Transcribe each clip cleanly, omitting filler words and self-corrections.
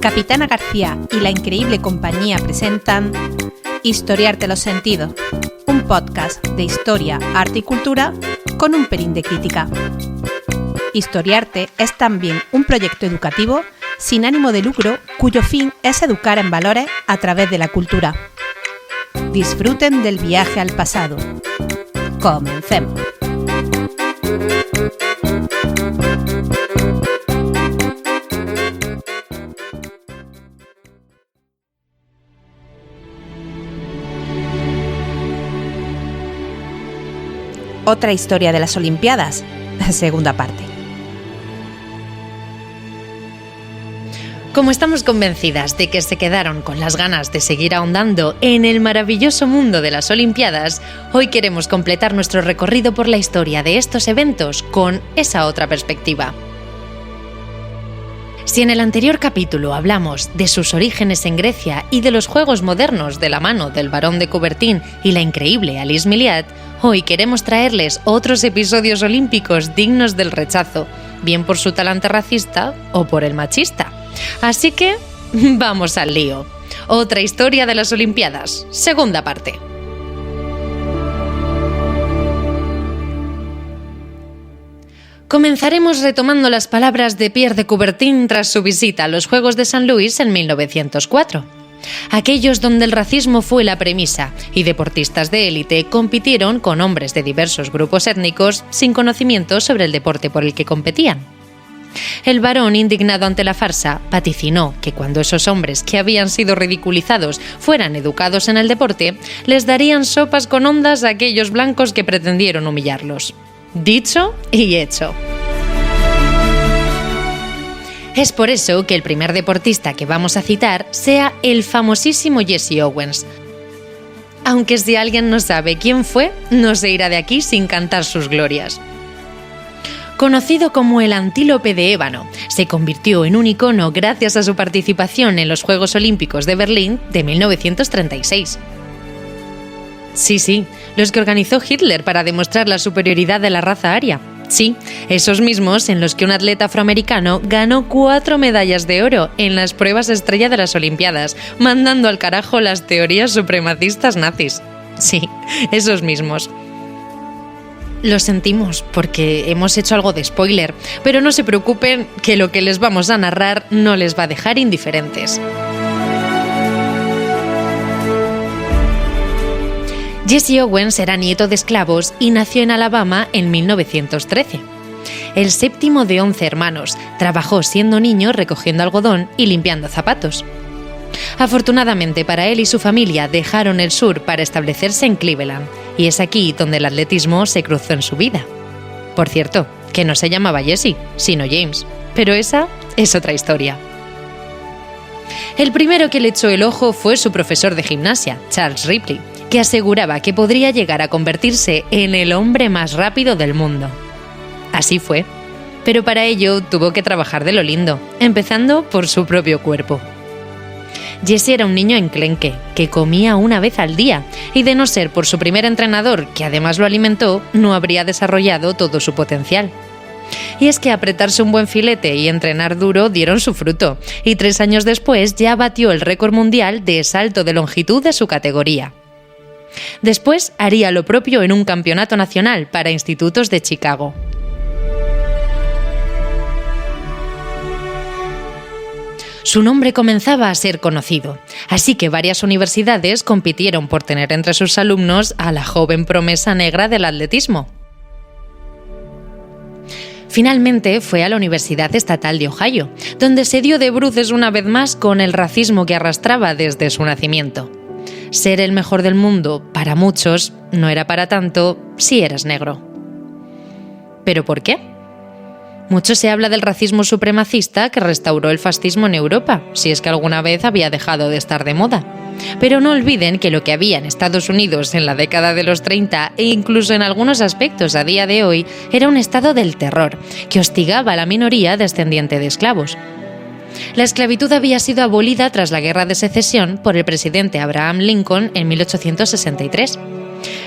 Capitana García y La Increíble Compañía presentan Historiarte los sentidos, un podcast de historia, arte y cultura con un pelín de crítica. Historiarte es también un proyecto educativo sin ánimo de lucro cuyo fin es educar en valores a través de la cultura. Disfruten del viaje al pasado. Comencemos. Otra historia de las Olimpiadas, segunda parte. Como estamos convencidas de que se quedaron con las ganas de seguir ahondando en el maravilloso mundo de las Olimpiadas, hoy queremos completar nuestro recorrido por la historia de estos eventos con esa otra perspectiva. Si en el anterior capítulo hablamos de sus orígenes en Grecia y de los Juegos modernos de la mano del Barón de Coubertin y la increíble Alice Milliat, hoy queremos traerles otros episodios olímpicos dignos del rechazo, bien por su talante racista o por el machista. Así que, vamos al lío. Otra historia de las Olimpiadas, segunda parte. Comenzaremos retomando las palabras de Pierre de Coubertin tras su visita a los Juegos de San Luis en 1904. Aquellos donde el racismo fue la premisa y deportistas de élite compitieron con hombres de diversos grupos étnicos sin conocimiento sobre el deporte por el que competían. El barón, indignado ante la farsa, vaticinó que cuando esos hombres que habían sido ridiculizados fueran educados en el deporte, les darían sopas con ondas a aquellos blancos que pretendieron humillarlos. Dicho y hecho. Es por eso que el primer deportista que vamos a citar sea el famosísimo Jesse Owens. Aunque si alguien no sabe quién fue, no se irá de aquí sin cantar sus glorias. Conocido como el antílope de ébano, se convirtió en un icono gracias a su participación en los Juegos Olímpicos de Berlín de 1936. Sí, los que organizó Hitler para demostrar la superioridad de la raza aria. Sí, esos mismos en los que un atleta afroamericano ganó 4 medallas de oro en las pruebas estrella de las Olimpiadas, mandando al carajo las teorías supremacistas nazis. Sí, esos mismos. Lo sentimos porque hemos hecho algo de spoiler, pero no se preocupen que lo que les vamos a narrar no les va a dejar indiferentes. Jesse Owens era nieto de esclavos y nació en Alabama en 1913. El séptimo de 11 hermanos, trabajó siendo niño recogiendo algodón y limpiando zapatos. Afortunadamente para él y su familia dejaron el sur para establecerse en Cleveland, y es aquí donde el atletismo se cruzó en su vida. Por cierto, que no se llamaba Jesse, sino James, pero esa es otra historia. El primero que le echó el ojo fue su profesor de gimnasia, Charles Ripley, que aseguraba que podría llegar a convertirse en el hombre más rápido del mundo. Así fue, pero para ello tuvo que trabajar de lo lindo, empezando por su propio cuerpo. Jesse era un niño enclenque, que comía una vez al día, y de no ser por su primer entrenador, que además lo alimentó, no habría desarrollado todo su potencial. Y es que apretarse un buen filete y entrenar duro dieron su fruto, y 3 años después ya batió el récord mundial de salto de longitud de su categoría. Después haría lo propio en un campeonato nacional para institutos de Chicago. Su nombre comenzaba a ser conocido, así que varias universidades compitieron por tener entre sus alumnos a la joven promesa negra del atletismo. Finalmente fue a la Universidad Estatal de Ohio, donde se dio de bruces una vez más con el racismo que arrastraba desde su nacimiento. Ser el mejor del mundo, para muchos, no era para tanto si eras negro. ¿Pero por qué? Mucho se habla del racismo supremacista que restauró el fascismo en Europa, si es que alguna vez había dejado de estar de moda. Pero no olviden que lo que había en Estados Unidos en la década de los 30 e incluso en algunos aspectos a día de hoy era un estado del terror, que hostigaba a la minoría descendiente de esclavos. La esclavitud había sido abolida tras la Guerra de Secesión por el presidente Abraham Lincoln en 1863.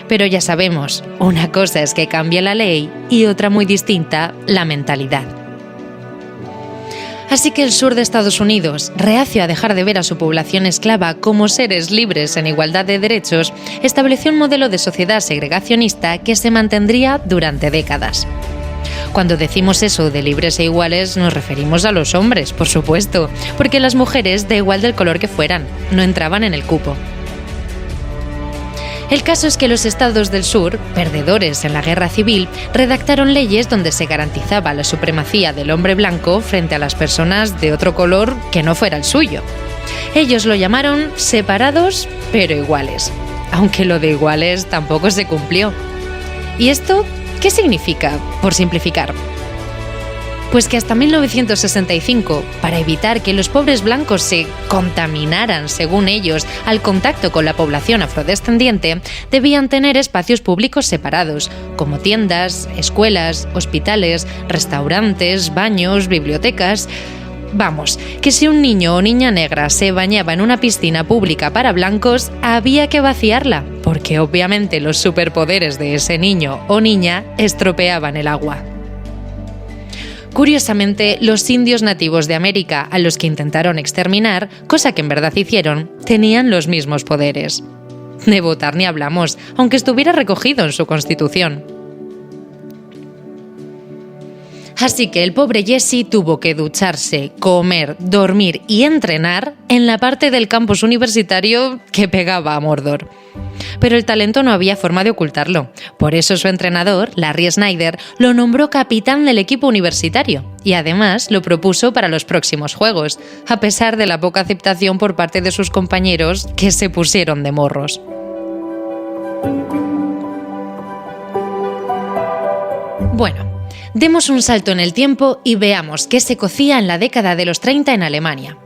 Pero ya sabemos, una cosa es que cambie la ley y otra muy distinta, la mentalidad. Así que el sur de Estados Unidos, reacio a dejar de ver a su población esclava como seres libres en igualdad de derechos, estableció un modelo de sociedad segregacionista que se mantendría durante décadas. Cuando decimos eso de libres e iguales nos referimos a los hombres, por supuesto, porque las mujeres, da igual del color que fueran, no entraban en el cupo. El caso es que los estados del sur, perdedores en la guerra civil, redactaron leyes donde se garantizaba la supremacía del hombre blanco frente a las personas de otro color que no fuera el suyo. Ellos lo llamaron separados pero iguales, aunque lo de iguales tampoco se cumplió. ¿Y esto qué significa, por simplificar? Pues que hasta 1965, para evitar que los pobres blancos se contaminaran, según ellos, al contacto con la población afrodescendiente, debían tener espacios públicos separados, como tiendas, escuelas, hospitales, restaurantes, baños, bibliotecas. Vamos, que si un niño o niña negra se bañaba en una piscina pública para blancos, había que vaciarla, porque obviamente los superpoderes de ese niño o niña estropeaban el agua. Curiosamente, los indios nativos de América, a los que intentaron exterminar, cosa que en verdad hicieron, tenían los mismos poderes. De votar ni hablamos, aunque estuviera recogido en su constitución. Así que el pobre Jesse tuvo que ducharse, comer, dormir y entrenar en la parte del campus universitario que pegaba a Mordor. Pero el talento no había forma de ocultarlo. Por eso su entrenador, Larry Snyder, lo nombró capitán del equipo universitario y además lo propuso para los próximos juegos, a pesar de la poca aceptación por parte de sus compañeros que se pusieron de morros. Bueno, demos un salto en el tiempo y veamos qué se cocía en la década de los 30 en Alemania.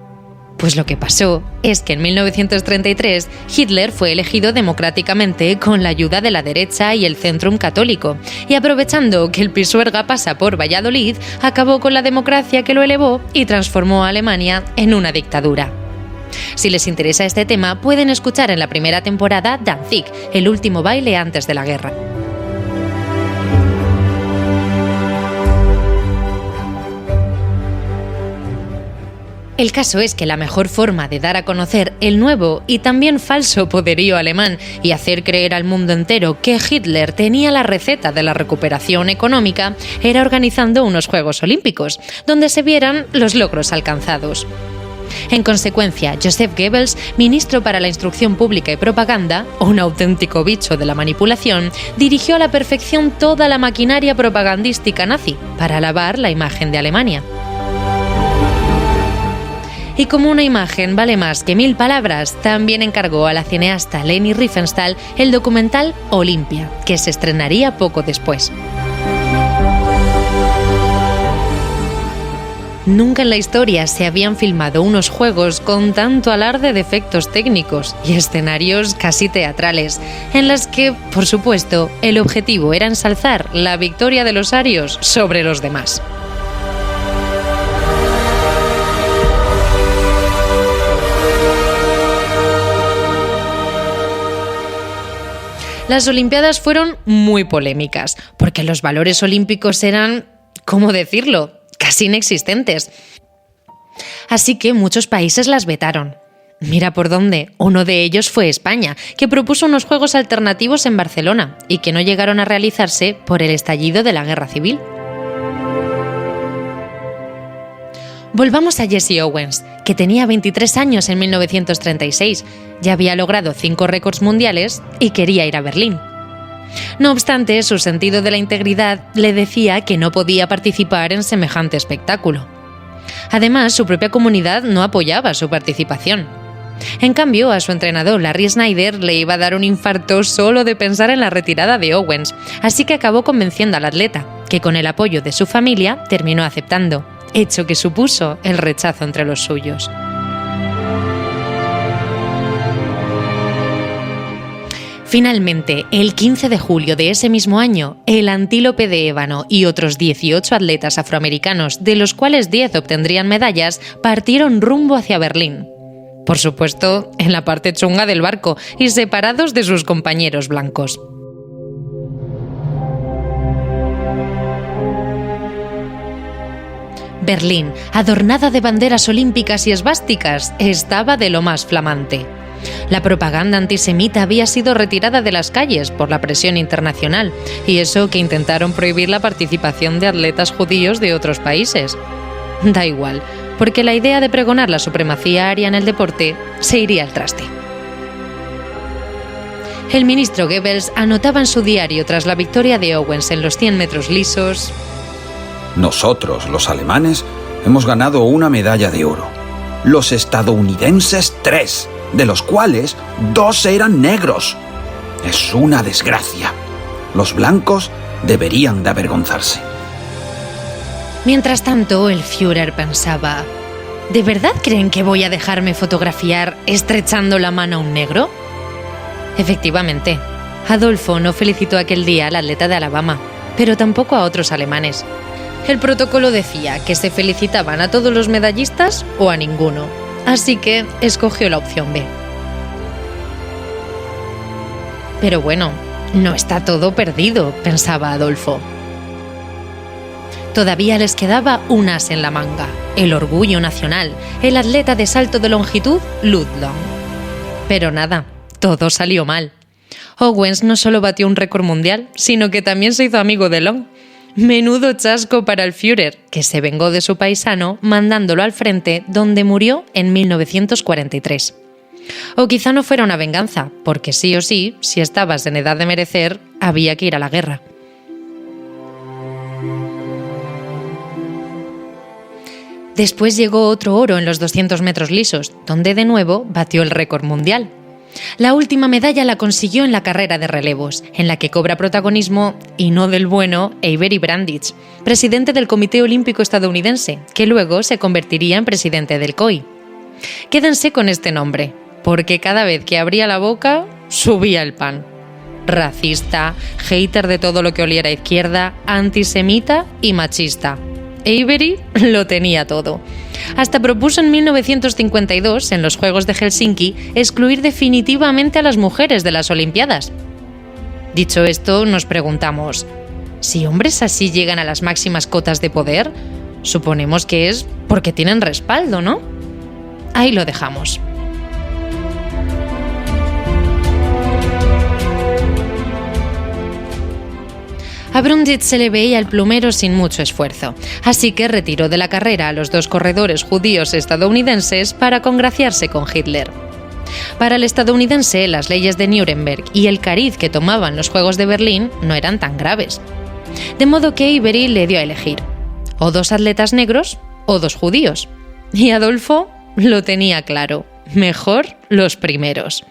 Pues lo que pasó es que en 1933 Hitler fue elegido democráticamente con la ayuda de la derecha y el Zentrum católico, y aprovechando que el Pisuerga pasa por Valladolid, acabó con la democracia que lo elevó y transformó a Alemania en una dictadura. Si les interesa este tema, pueden escuchar en la primera temporada Danzig, el último baile antes de la guerra. El caso es que la mejor forma de dar a conocer el nuevo y también falso poderío alemán y hacer creer al mundo entero que Hitler tenía la receta de la recuperación económica era organizando unos Juegos Olímpicos, donde se vieran los logros alcanzados. En consecuencia, Joseph Goebbels, ministro para la Instrucción Pública y Propaganda, un auténtico bicho de la manipulación, dirigió a la perfección toda la maquinaria propagandística nazi para lavar la imagen de Alemania. Y como una imagen vale más que 1000 palabras, también encargó a la cineasta Leni Riefenstahl el documental Olimpia, que se estrenaría poco después. Nunca en la historia se habían filmado unos juegos con tanto alarde de efectos técnicos y escenarios casi teatrales, en las que, por supuesto, el objetivo era ensalzar la victoria de los arios sobre los demás. Las Olimpiadas fueron muy polémicas, porque los valores olímpicos eran, ¿cómo decirlo?, casi inexistentes. Así que muchos países las vetaron. Mira por dónde, uno de ellos fue España, que propuso unos juegos alternativos en Barcelona y que no llegaron a realizarse por el estallido de la Guerra Civil. Volvamos a Jesse Owens, que tenía 23 años en 1936, ya había logrado 5 récords mundiales y quería ir a Berlín. No obstante, su sentido de la integridad le decía que no podía participar en semejante espectáculo. Además, su propia comunidad no apoyaba su participación. En cambio, a su entrenador Larry Snyder le iba a dar un infarto solo de pensar en la retirada de Owens, así que acabó convenciendo al atleta, que con el apoyo de su familia terminó aceptando, hecho que supuso el rechazo entre los suyos. Finalmente, el 15 de julio de ese mismo año, el antílope de ébano y otros 18 atletas afroamericanos, de los cuales 10 obtendrían medallas, partieron rumbo hacia Berlín. Por supuesto, en la parte chunga del barco y separados de sus compañeros blancos. Berlín, adornada de banderas olímpicas y esvásticas, estaba de lo más flamante. La propaganda antisemita había sido retirada de las calles por la presión internacional, y eso que intentaron prohibir la participación de atletas judíos de otros países. Da igual, porque la idea de pregonar la supremacía aria en el deporte se iría al traste. El ministro Goebbels anotaba en su diario tras la victoria de Owens en los 100 metros lisos: nosotros, los alemanes, hemos ganado una medalla de oro. Los estadounidenses 3, de los cuales 2 eran negros. Es una desgracia. Los blancos deberían de avergonzarse. Mientras tanto, el Führer pensaba: ¿de verdad creen que voy a dejarme fotografiar estrechando la mano a un negro? Efectivamente, Adolfo no felicitó aquel día al atleta de Alabama, pero tampoco a otros alemanes. El protocolo decía que se felicitaban a todos los medallistas o a ninguno, así que escogió la opción B. Pero bueno, no está todo perdido, pensaba Adolfo. Todavía les quedaba un as en la manga, el orgullo nacional, el atleta de salto de longitud Ludlow. Pero nada, todo salió mal. Owens no solo batió un récord mundial, sino que también se hizo amigo de Long. Menudo chasco para el Führer, que se vengó de su paisano mandándolo al frente, donde murió en 1943. O quizá no fuera una venganza, porque sí o sí, si estabas en edad de merecer, había que ir a la guerra. Después llegó otro oro en los 200 metros lisos, donde de nuevo batió el récord mundial. La última medalla la consiguió en la carrera de relevos, en la que cobra protagonismo, y no del bueno, Avery Brandage, presidente del Comité Olímpico Estadounidense, que luego se convertiría en presidente del COI. Quédense con este nombre, porque cada vez que abría la boca, subía el pan. Racista, hater de todo lo que oliera a izquierda, antisemita y machista. Avery lo tenía todo. Hasta propuso en 1952, en los Juegos de Helsinki, excluir definitivamente a las mujeres de las Olimpiadas. Dicho esto, nos preguntamos: ¿si hombres así llegan a las máximas cotas de poder? Suponemos que es porque tienen respaldo, ¿no? Ahí lo dejamos. A Brundage se le veía el plumero sin mucho esfuerzo, así que retiró de la carrera a los 2 corredores judíos estadounidenses para congraciarse con Hitler. Para el estadounidense, las leyes de Nuremberg y el cariz que tomaban los Juegos de Berlín no eran tan graves. De modo que Avery le dio a elegir: o 2 atletas negros o 2 judíos. Y Adolfo lo tenía claro: mejor los primeros.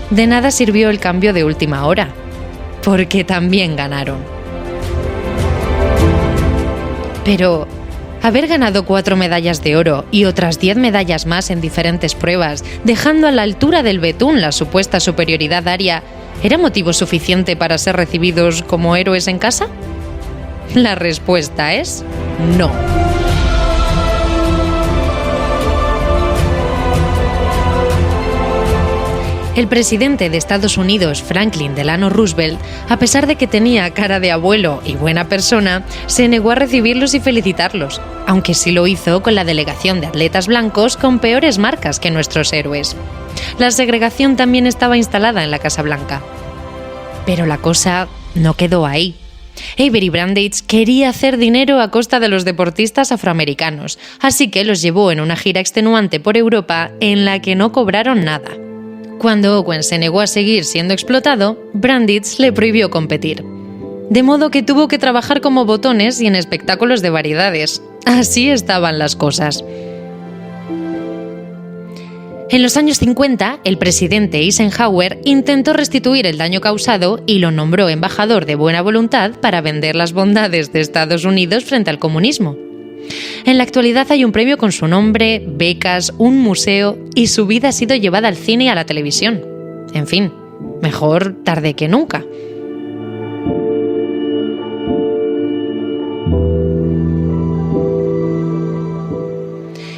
De nada sirvió el cambio de última hora, porque también ganaron. Pero haber ganado 4 medallas de oro y otras 10 medallas más en diferentes pruebas, dejando a la altura del betún la supuesta superioridad aria, ¿era motivo suficiente para ser recibidos como héroes en casa? La respuesta es no. El presidente de Estados Unidos, Franklin Delano Roosevelt, a pesar de que tenía cara de abuelo y buena persona, se negó a recibirlos y felicitarlos, aunque sí lo hizo con la delegación de atletas blancos con peores marcas que nuestros héroes. La segregación también estaba instalada en la Casa Blanca. Pero la cosa no quedó ahí. Avery Brandage quería hacer dinero a costa de los deportistas afroamericanos, así que los llevó en una gira extenuante por Europa en la que no cobraron nada. Cuando Owens se negó a seguir siendo explotado, Brandage le prohibió competir. De modo que tuvo que trabajar como botones y en espectáculos de variedades. Así estaban las cosas. En los años 50, el presidente Eisenhower intentó restituir el daño causado y lo nombró embajador de buena voluntad para vender las bondades de Estados Unidos frente al comunismo. En la actualidad hay un premio con su nombre, becas, un museo y su vida ha sido llevada al cine y a la televisión. En fin, mejor tarde que nunca.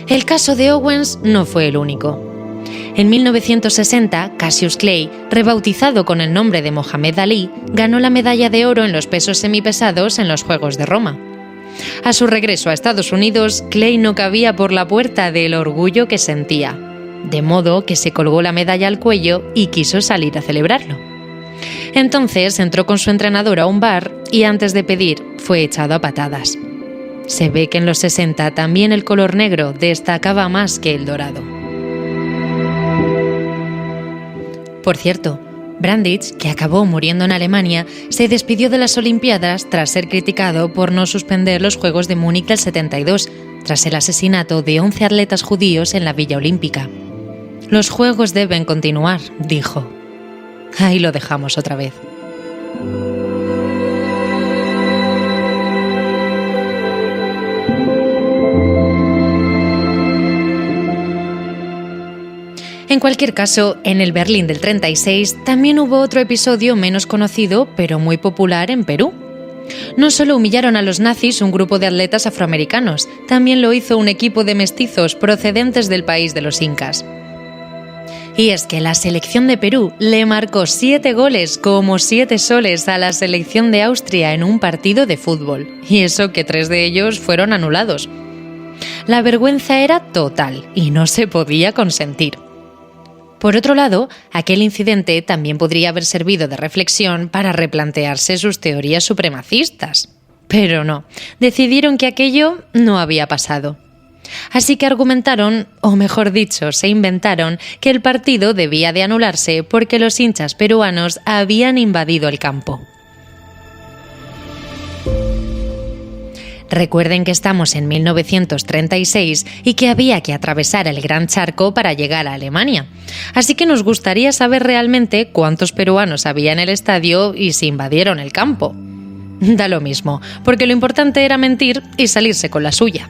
El caso de Owens no fue el único. En 1960, Cassius Clay, rebautizado con el nombre de Mohamed Ali, ganó la medalla de oro en los pesos semipesados en los Juegos de Roma. A su regreso a Estados Unidos, Clay no cabía por la puerta del orgullo que sentía, de modo que se colgó la medalla al cuello y quiso salir a celebrarlo. Entonces entró con su entrenador a un bar y antes de pedir fue echado a patadas. Se ve que en los 60 también el color negro destacaba más que el dorado. Por cierto, Brundage, que acabó muriendo en Alemania, se despidió de las Olimpiadas tras ser criticado por no suspender los Juegos de Múnich del 72, tras el asesinato de 11 atletas judíos en la Villa Olímpica. Los Juegos deben continuar, dijo. Ahí lo dejamos otra vez. En cualquier caso, en el Berlín del 36 también hubo otro episodio menos conocido, pero muy popular en Perú. No solo humillaron a los nazis un grupo de atletas afroamericanos, también lo hizo un equipo de mestizos procedentes del país de los incas. Y es que la selección de Perú le marcó 7 goles como 7 soles a la selección de Austria en un partido de fútbol, y eso que 3 de ellos fueron anulados. La vergüenza era total y no se podía consentir. Por otro lado, aquel incidente también podría haber servido de reflexión para replantearse sus teorías supremacistas. Pero no, decidieron que aquello no había pasado. Así que argumentaron, o mejor dicho, se inventaron, que el partido debía de anularse porque los hinchas peruanos habían invadido el campo. Recuerden que estamos en 1936 y que había que atravesar el Gran Charco para llegar a Alemania. Así que nos gustaría saber realmente cuántos peruanos había en el estadio y si invadieron el campo. Da lo mismo, porque lo importante era mentir y salirse con la suya.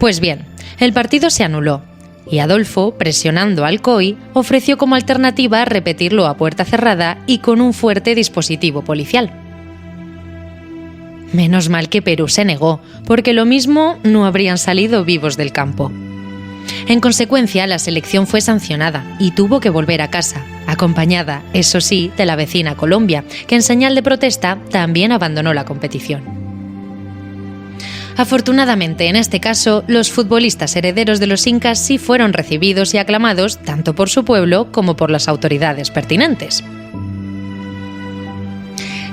Pues bien, el partido se anuló y Adolfo, presionando al COI, ofreció como alternativa repetirlo a puerta cerrada y con un fuerte dispositivo policial. Menos mal que Perú se negó, porque lo mismo no habrían salido vivos del campo. En consecuencia, la selección fue sancionada y tuvo que volver a casa, acompañada, eso sí, de la vecina Colombia, que en señal de protesta también abandonó la competición. Afortunadamente, en este caso, los futbolistas herederos de los incas sí fueron recibidos y aclamados tanto por su pueblo como por las autoridades pertinentes.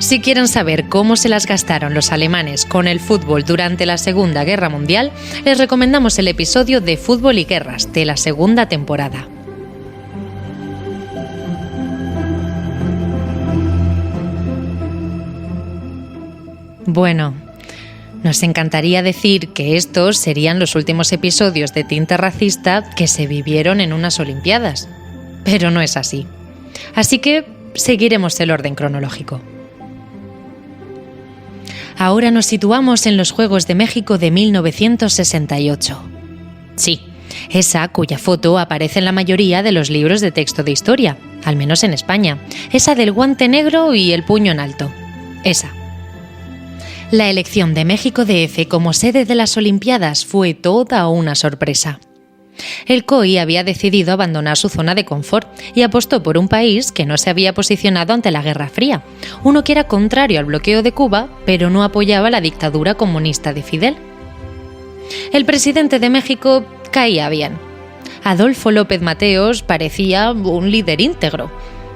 Si quieren saber cómo se las gastaron los alemanes con el fútbol durante la Segunda Guerra Mundial, les recomendamos el episodio de Fútbol y Guerras de la segunda temporada. Bueno, nos encantaría decir que estos serían los últimos episodios de tinte racista que se vivieron en unas Olimpiadas, pero no es así. Así que seguiremos el orden cronológico. Ahora nos situamos en los Juegos de México de 1968. Sí, esa cuya foto aparece en la mayoría de los libros de texto de historia, al menos en España, esa del guante negro y el puño en alto. Esa. La elección de México DF como sede de las Olimpiadas fue toda una sorpresa. El COI había decidido abandonar su zona de confort y apostó por un país que no se había posicionado ante la Guerra Fría, uno que era contrario al bloqueo de Cuba, pero no apoyaba la dictadura comunista de Fidel. El presidente de México caía bien. Adolfo López Mateos parecía un líder íntegro.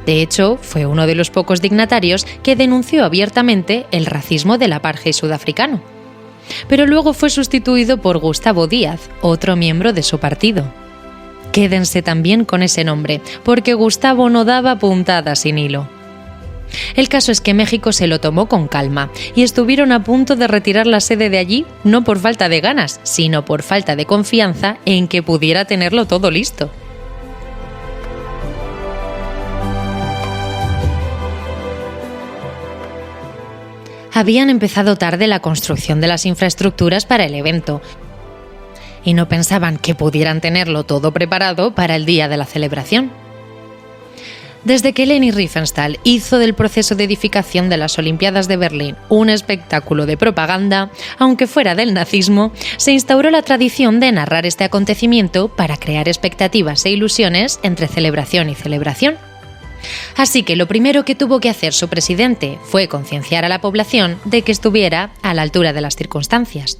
De hecho, fue uno de los pocos dignatarios que denunció abiertamente el racismo del apartheid sudafricano. Pero luego fue sustituido por Gustavo Díaz, otro miembro de su partido. Quédense también con ese nombre, porque Gustavo no daba puntadas sin hilo. El caso es que México se lo tomó con calma y estuvieron a punto de retirar la sede de allí, no por falta de ganas, sino por falta de confianza en que pudiera tenerlo todo listo. Habían empezado tarde la construcción de las infraestructuras para el evento y no pensaban que pudieran tenerlo todo preparado para el día de la celebración. Desde que Leni Riefenstahl hizo del proceso de edificación de las Olimpiadas de Berlín un espectáculo de propaganda, aunque fuera del nazismo, se instauró la tradición de narrar este acontecimiento para crear expectativas e ilusiones entre celebración y celebración. Así que lo primero que tuvo que hacer su presidente fue concienciar a la población de que estuviera a la altura de las circunstancias.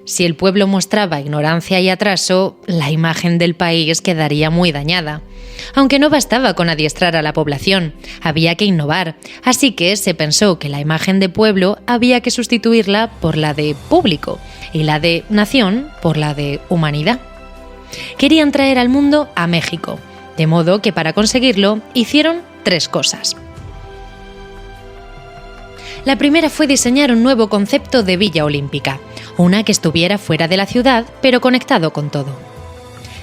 Si el pueblo mostraba ignorancia y atraso, la imagen del país quedaría muy dañada. Aunque no bastaba con adiestrar a la población, había que innovar, así que se pensó que la imagen de pueblo había que sustituirla por la de público y la de nación por la de humanidad. Querían traer al mundo a México, de modo que para conseguirlo hicieron 3 cosas. La primera fue diseñar un nuevo concepto de Villa Olímpica, una que estuviera fuera de la ciudad, pero conectado con todo.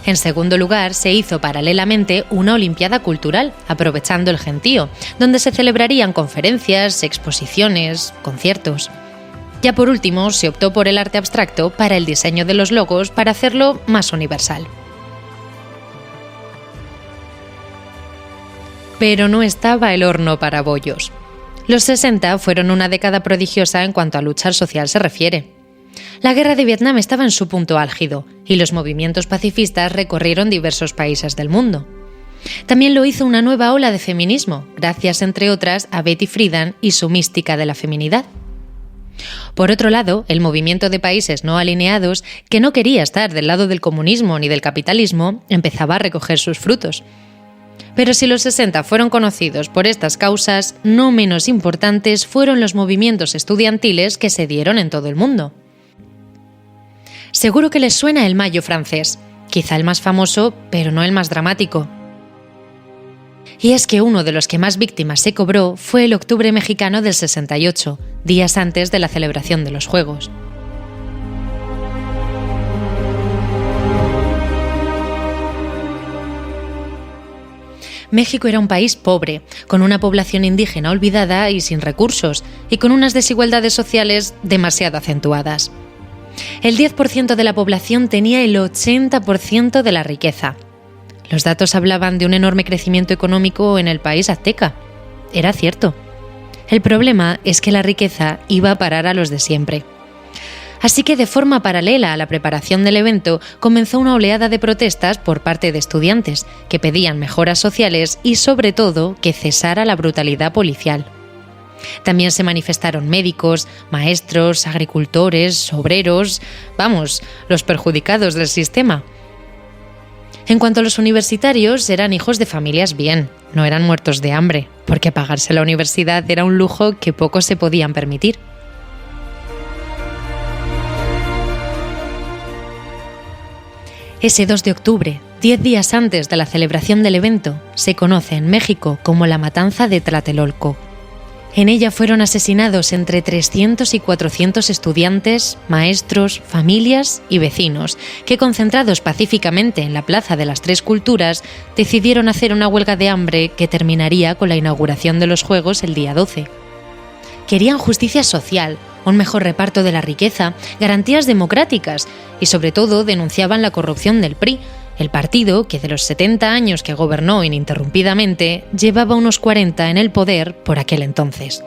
En segundo lugar, se hizo paralelamente una Olimpiada Cultural, aprovechando el gentío, donde se celebrarían conferencias, exposiciones, conciertos. Ya por último, se optó por el arte abstracto para el diseño de los logos para hacerlo más universal. Pero no estaba el horno para bollos. Los 60 fueron una década prodigiosa en cuanto a lucha social se refiere. La guerra de Vietnam estaba en su punto álgido y los movimientos pacifistas recorrieron diversos países del mundo. También lo hizo una nueva ola de feminismo, gracias entre otras a Betty Friedan y su mística de la feminidad. Por otro lado, el movimiento de países no alineados, que no quería estar del lado del comunismo ni del capitalismo, empezaba a recoger sus frutos. Pero si los 60 fueron conocidos por estas causas, no menos importantes fueron los movimientos estudiantiles que se dieron en todo el mundo. Seguro que les suena el Mayo francés, quizá el más famoso, pero no el más dramático. Y es que uno de los que más víctimas se cobró fue el Octubre mexicano del 68, días antes de la celebración de los Juegos. México era un país pobre, con una población indígena olvidada y sin recursos, y con unas desigualdades sociales demasiado acentuadas. El 10% de la población tenía el 80% de la riqueza. Los datos hablaban de un enorme crecimiento económico en el país azteca. Era cierto. El problema es que la riqueza iba a parar a los de siempre. Así que de forma paralela a la preparación del evento comenzó una oleada de protestas por parte de estudiantes que pedían mejoras sociales y sobre todo que cesara la brutalidad policial. También se manifestaron médicos, maestros, agricultores, obreros, los perjudicados del sistema. En cuanto a los universitarios, eran hijos de familias bien, no eran muertos de hambre, porque pagarse la universidad era un lujo que pocos se podían permitir. Ese 2 de octubre, 10 días antes de la celebración del evento, se conoce en México como la Matanza de Tlatelolco. En ella fueron asesinados entre 300 y 400 estudiantes, maestros, familias y vecinos, que concentrados pacíficamente en la Plaza de las Tres Culturas, decidieron hacer una huelga de hambre que terminaría con la inauguración de los Juegos el día 12. Querían justicia social, un mejor reparto de la riqueza, garantías democráticas y sobre todo denunciaban la corrupción del PRI, el partido que de los 70 años que gobernó ininterrumpidamente llevaba unos 40 en el poder por aquel entonces.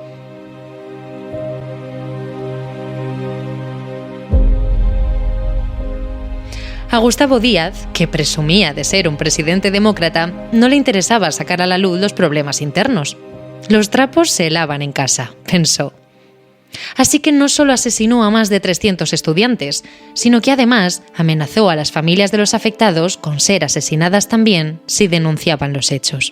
A Gustavo Díaz, que presumía de ser un presidente demócrata, no le interesaba sacar a la luz los problemas internos. Los trapos se lavan en casa, pensó. Así que no solo asesinó a más de 300 estudiantes, sino que además amenazó a las familias de los afectados con ser asesinadas también si denunciaban los hechos.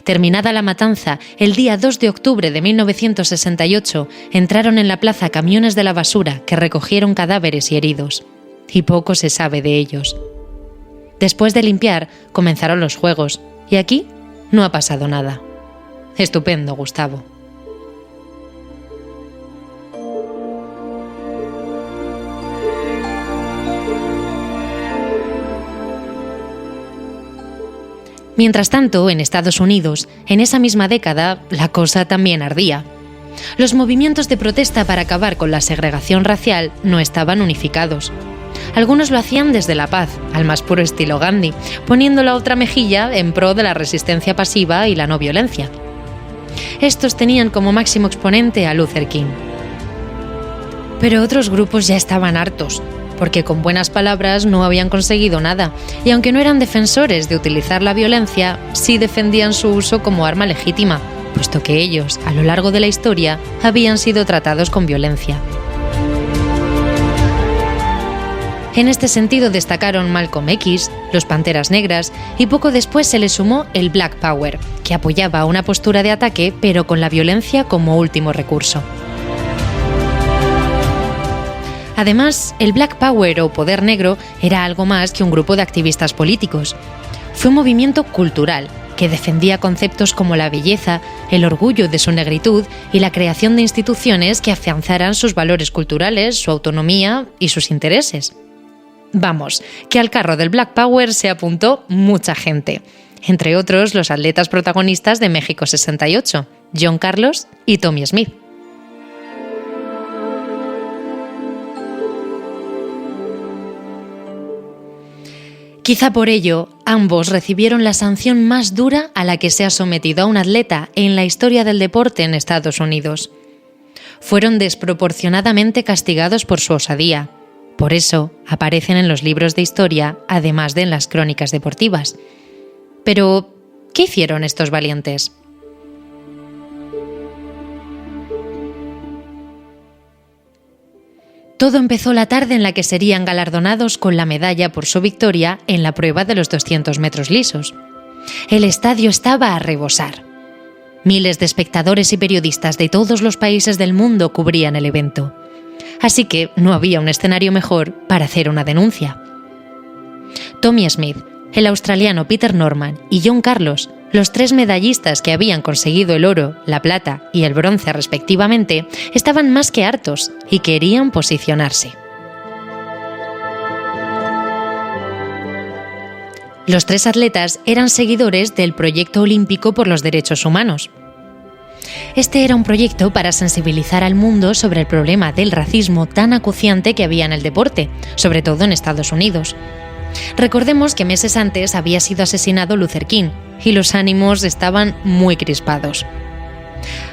Terminada la matanza, el día 2 de octubre de 1968 entraron en la plaza camiones de la basura que recogieron cadáveres y heridos, y poco se sabe de ellos. Después de limpiar, comenzaron los Juegos, y aquí no ha pasado nada. Estupendo, Gustavo. Mientras tanto, en Estados Unidos, en esa misma década, la cosa también ardía. Los movimientos de protesta para acabar con la segregación racial no estaban unificados. Algunos lo hacían desde la paz, al más puro estilo Gandhi, poniendo la otra mejilla en pro de la resistencia pasiva y la no violencia. Estos tenían como máximo exponente a Luther King. Pero otros grupos ya estaban hartos. porque con buenas palabras no habían conseguido nada, y aunque no eran defensores de utilizar la violencia, sí defendían su uso como arma legítima, puesto que ellos, a lo largo de la historia, habían sido tratados con violencia. En este sentido destacaron Malcolm X, los Panteras Negras, y poco después se le sumó el Black Power, que apoyaba una postura de ataque pero con la violencia como último recurso. Además, el Black Power o Poder Negro era algo más que un grupo de activistas políticos. Fue un movimiento cultural que defendía conceptos como la belleza, el orgullo de su negritud y la creación de instituciones que afianzaran sus valores culturales, su autonomía y sus intereses. Vamos, que al carro del Black Power se apuntó mucha gente, entre otros los atletas protagonistas de México 68, John Carlos y Tommie Smith. Quizá por ello, ambos recibieron la sanción más dura a la que se ha sometido a un atleta en la historia del deporte en Estados Unidos. Fueron desproporcionadamente castigados por su osadía. Por eso aparecen en los libros de historia, además de en las crónicas deportivas. Pero, ¿qué hicieron estos valientes? Todo empezó la tarde en la que serían galardonados con la medalla por su victoria en la prueba de los 200 metros lisos. El estadio estaba a rebosar. Miles de espectadores y periodistas de todos los países del mundo cubrían el evento. Así que no había un escenario mejor para hacer una denuncia. Tommie Smith, el australiano Peter Norman y John Carlos, los 3 medallistas que habían conseguido el oro, la plata y el bronce respectivamente, estaban más que hartos y querían posicionarse. Los 3 atletas eran seguidores del Proyecto Olímpico por los Derechos Humanos. Este era un proyecto para sensibilizar al mundo sobre el problema del racismo tan acuciante que había en el deporte, sobre todo en Estados Unidos. Recordemos que meses antes había sido asesinado Luther King y los ánimos estaban muy crispados.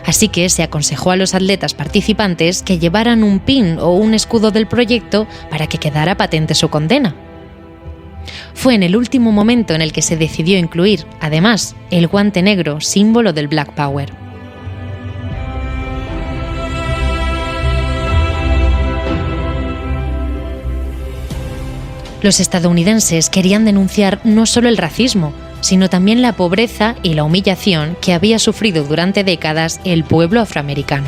Así que se aconsejó a los atletas participantes que llevaran un pin o un escudo del proyecto para que quedara patente su condena. Fue en el último momento en el que se decidió incluir, además, el guante negro, símbolo del Black Power. Los estadounidenses querían denunciar no solo el racismo, sino también la pobreza y la humillación que había sufrido durante décadas el pueblo afroamericano.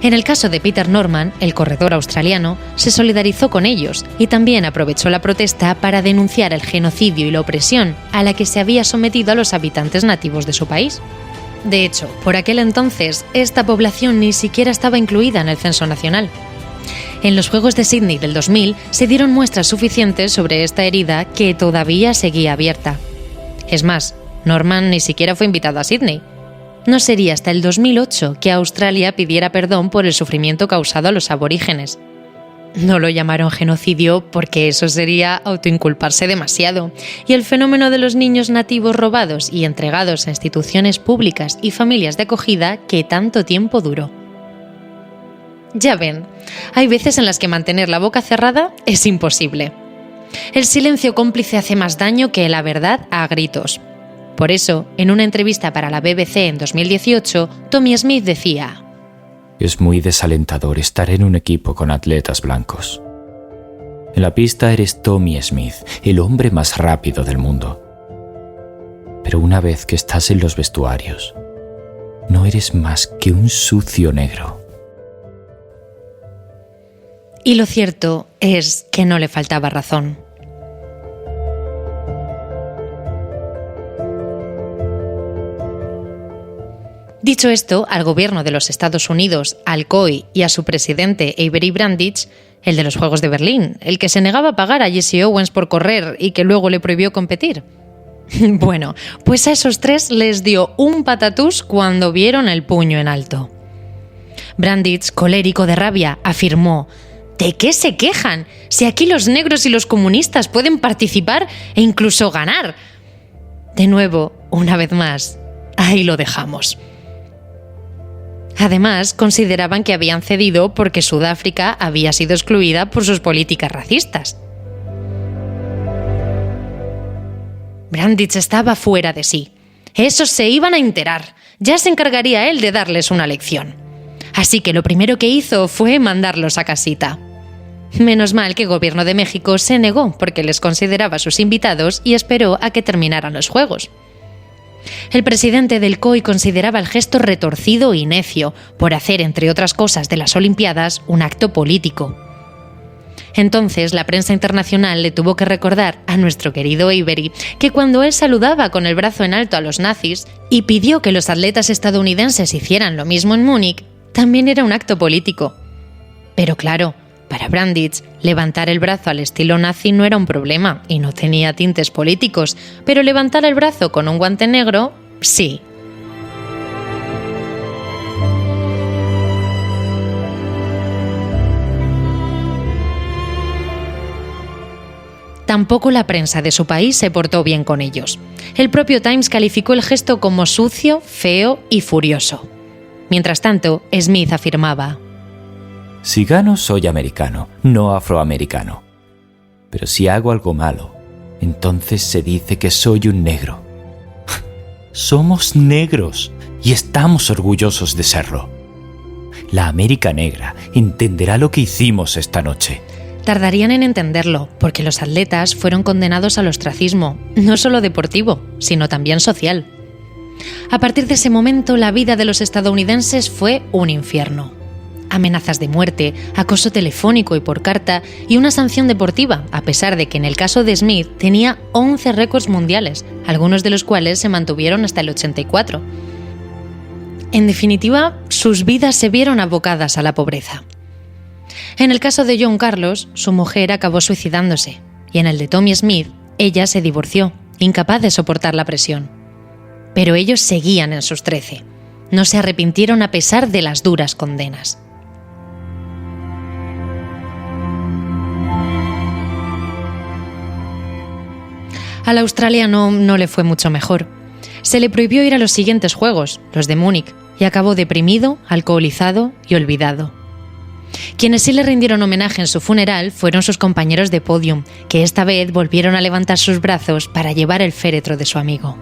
En el caso de Peter Norman, el corredor australiano, se solidarizó con ellos y también aprovechó la protesta para denunciar el genocidio y la opresión a la que se había sometido a los habitantes nativos de su país. De hecho, por aquel entonces, esta población ni siquiera estaba incluida en el censo nacional. En los Juegos de Sídney del 2000 se dieron muestras suficientes sobre esta herida que todavía seguía abierta. Es más, Norman ni siquiera fue invitado a Sídney. No sería hasta el 2008 que Australia pidiera perdón por el sufrimiento causado a los aborígenes. No lo llamaron genocidio porque eso sería autoinculparse demasiado, y el fenómeno de los niños nativos robados y entregados a instituciones públicas y familias de acogida que tanto tiempo duró. Ya ven, hay veces en las que mantener la boca cerrada es imposible. El silencio cómplice hace más daño que la verdad a gritos. Por eso, en una entrevista para la BBC en 2018, Tommie Smith decía: Es muy desalentador estar en un equipo con atletas blancos. En la pista eres Tommie Smith, el hombre más rápido del mundo. Pero una vez que estás en los vestuarios, no eres más que un sucio negro. Y lo cierto es que no le faltaba razón. Dicho esto, al gobierno de los Estados Unidos, al COI y a su presidente Avery Brandage, el de los Juegos de Berlín, el que se negaba a pagar a Jesse Owens por correr y que luego le prohibió competir. Bueno, pues a esos 3 les dio un patatús cuando vieron el puño en alto. Brandage, colérico de rabia, afirmó: ¿De qué se quejan? Si aquí los negros y los comunistas pueden participar e incluso ganar. De nuevo, una vez más, ahí lo dejamos. Además, consideraban que habían cedido porque Sudáfrica había sido excluida por sus políticas racistas. Brandich estaba fuera de sí. Esos se iban a enterar. Ya se encargaría él de darles una lección. Así que lo primero que hizo fue mandarlos a casita. Menos mal que el gobierno de México se negó porque les consideraba sus invitados y esperó a que terminaran los juegos. El presidente del COI consideraba el gesto retorcido y necio por hacer, entre otras cosas, de las Olimpiadas un acto político. Entonces la prensa internacional le tuvo que recordar a nuestro querido Avery que cuando él saludaba con el brazo en alto a los nazis y pidió que los atletas estadounidenses hicieran lo mismo en Múnich, también era un acto político. Pero claro, para Brandich, levantar el brazo al estilo nazi no era un problema y no tenía tintes políticos, pero levantar el brazo con un guante negro, sí. Tampoco la prensa de su país se portó bien con ellos. El propio Times calificó el gesto como sucio, feo y furioso. Mientras tanto, Smith afirmaba: si gano, soy americano, no afroamericano. Pero si hago algo malo, entonces se dice que soy un negro. Somos negros y estamos orgullosos de serlo. La América negra entenderá lo que hicimos esta noche. Tardarían en entenderlo, porque los atletas fueron condenados al ostracismo, no solo deportivo, sino también social. A partir de ese momento, la vida de los estadounidenses fue un infierno. Amenazas de muerte, acoso telefónico y por carta, y una sanción deportiva, a pesar de que en el caso de Smith tenía 11 récords mundiales, algunos de los cuales se mantuvieron hasta el 84. En definitiva, sus vidas se vieron abocadas a la pobreza. En el caso de John Carlos, su mujer acabó suicidándose, y en el de Tommie Smith, ella se divorció, incapaz de soportar la presión. Pero ellos seguían en sus 13. No se arrepintieron a pesar de las duras condenas. Al australiano no le fue mucho mejor. Se le prohibió ir a los siguientes juegos, los de Múnich, y acabó deprimido, alcoholizado y olvidado. Quienes sí le rindieron homenaje en su funeral fueron sus compañeros de podium, que esta vez volvieron a levantar sus brazos para llevar el féretro de su amigo.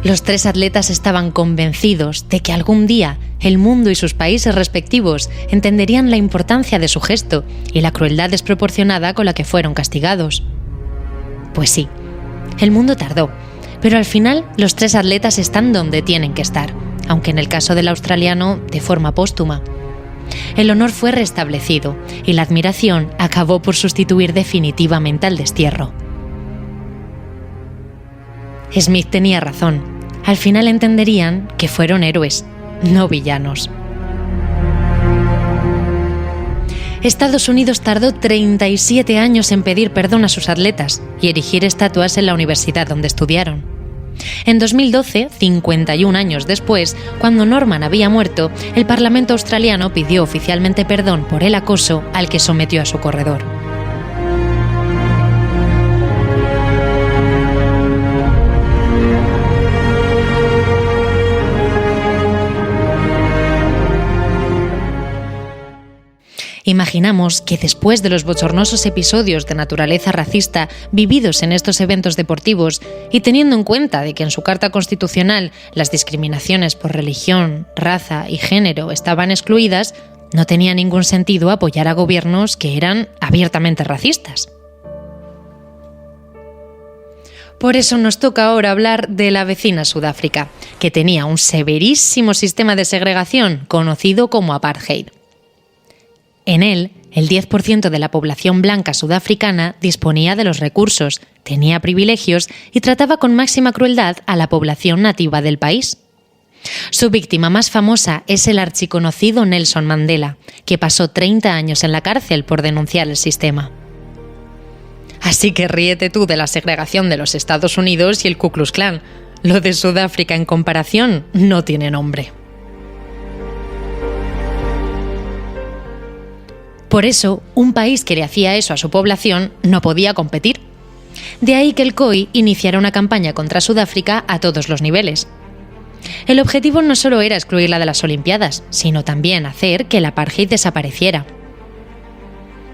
Los 3 atletas estaban convencidos de que algún día el mundo y sus países respectivos entenderían la importancia de su gesto y la crueldad desproporcionada con la que fueron castigados. Pues sí, el mundo tardó, pero al final los 3 atletas están donde tienen que estar, aunque en el caso del australiano de forma póstuma. El honor fue restablecido y la admiración acabó por sustituir definitivamente al destierro. Smith tenía razón. Al final entenderían que fueron héroes, no villanos. Estados Unidos tardó 37 años en pedir perdón a sus atletas y erigir estatuas en la universidad donde estudiaron. En 2012, 51 años después, cuando Norman había muerto, el Parlamento australiano pidió oficialmente perdón por el acoso al que sometió a su corredor. Imaginamos que después de los bochornosos episodios de naturaleza racista vividos en estos eventos deportivos y teniendo en cuenta de que en su Carta Constitucional las discriminaciones por religión, raza y género estaban excluidas, no tenía ningún sentido apoyar a gobiernos que eran abiertamente racistas. Por eso nos toca ahora hablar de la vecina Sudáfrica, que tenía un severísimo sistema de segregación conocido como apartheid. En él, el 10% de la población blanca sudafricana disponía de los recursos, tenía privilegios y trataba con máxima crueldad a la población nativa del país. Su víctima más famosa es el archiconocido Nelson Mandela, que pasó 30 años en la cárcel por denunciar el sistema. Así que ríete tú de la segregación de los Estados Unidos y el Ku Klux Klan. Lo de Sudáfrica en comparación no tiene nombre. Por eso, un país que le hacía eso a su población no podía competir. De ahí que el COI iniciara una campaña contra Sudáfrica a todos los niveles, El objetivo no solo era excluirla de las Olimpiadas, sino también hacer que el apartheid desapareciera.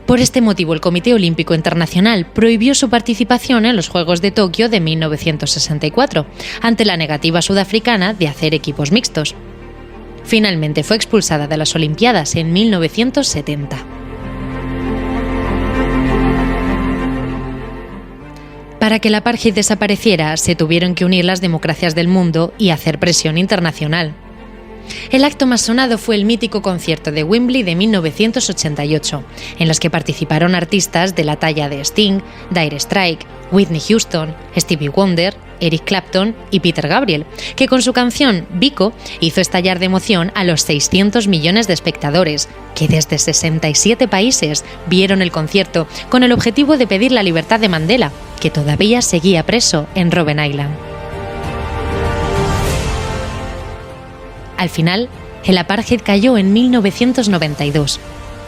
Por este motivo, el Comité Olímpico Internacional prohibió su participación en los Juegos de Tokio de 1964, ante la negativa sudafricana de hacer equipos mixtos. Finalmente fue expulsada de las Olimpiadas en 1970. Para que el apartheid desapareciera, se tuvieron que unir las democracias del mundo y hacer presión internacional. El acto más sonado fue el mítico concierto de Wembley de 1988, en los que participaron artistas de la talla de Sting, Dire Straits, Whitney Houston, Stevie Wonder, Eric Clapton y Peter Gabriel, que con su canción Biko hizo estallar de emoción a los 600 millones de espectadores, que desde 67 países vieron el concierto con el objetivo de pedir la libertad de Mandela, que todavía seguía preso en Robben Island. Al final, el apartheid cayó en 1992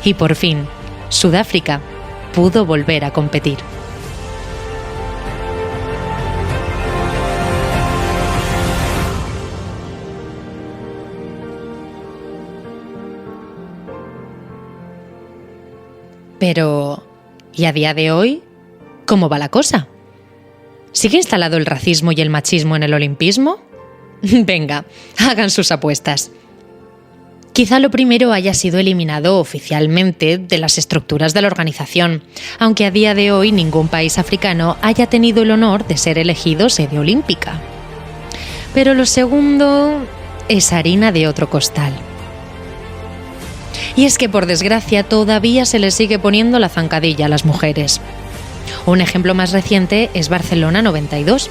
y por fin, Sudáfrica pudo volver a competir. Pero, ¿y a día de hoy? ¿Cómo va la cosa? ¿Sigue instalado el racismo y el machismo en el olimpismo? Venga, hagan sus apuestas. Quizá lo primero haya sido eliminado oficialmente de las estructuras de la organización, aunque a día de hoy ningún país africano haya tenido el honor de ser elegido sede olímpica. Pero lo segundo es harina de otro costal. Y es que, por desgracia, todavía se les sigue poniendo la zancadilla a las mujeres. Un ejemplo más reciente es Barcelona 92.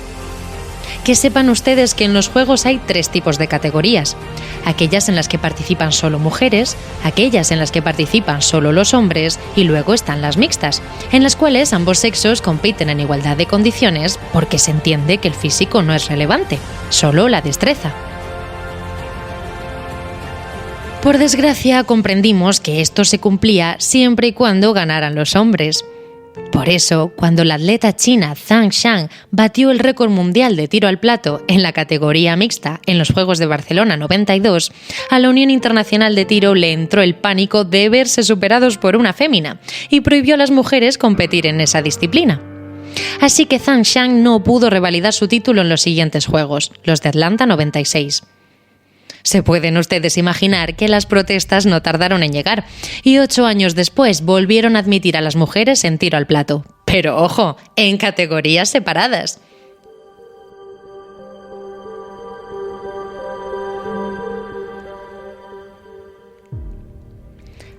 Que sepan ustedes que en los Juegos hay 3 tipos de categorías: aquellas en las que participan solo mujeres, aquellas en las que participan solo los hombres y luego están las mixtas, en las cuales ambos sexos compiten en igualdad de condiciones porque se entiende que el físico no es relevante, solo la destreza. Por desgracia, comprendimos que esto se cumplía siempre y cuando ganaran los hombres. Por eso, cuando la atleta china Zhang Xiang batió el récord mundial de tiro al plato en la categoría mixta en los Juegos de Barcelona 92, a la Unión Internacional de Tiro le entró el pánico de verse superados por una fémina y prohibió a las mujeres competir en esa disciplina. Así que Zhang Xiang no pudo revalidar su título en los siguientes Juegos, los de Atlanta 96. Se pueden ustedes imaginar que las protestas no tardaron en llegar y 8 años después volvieron a admitir a las mujeres en tiro al plato. Pero ojo, en categorías separadas.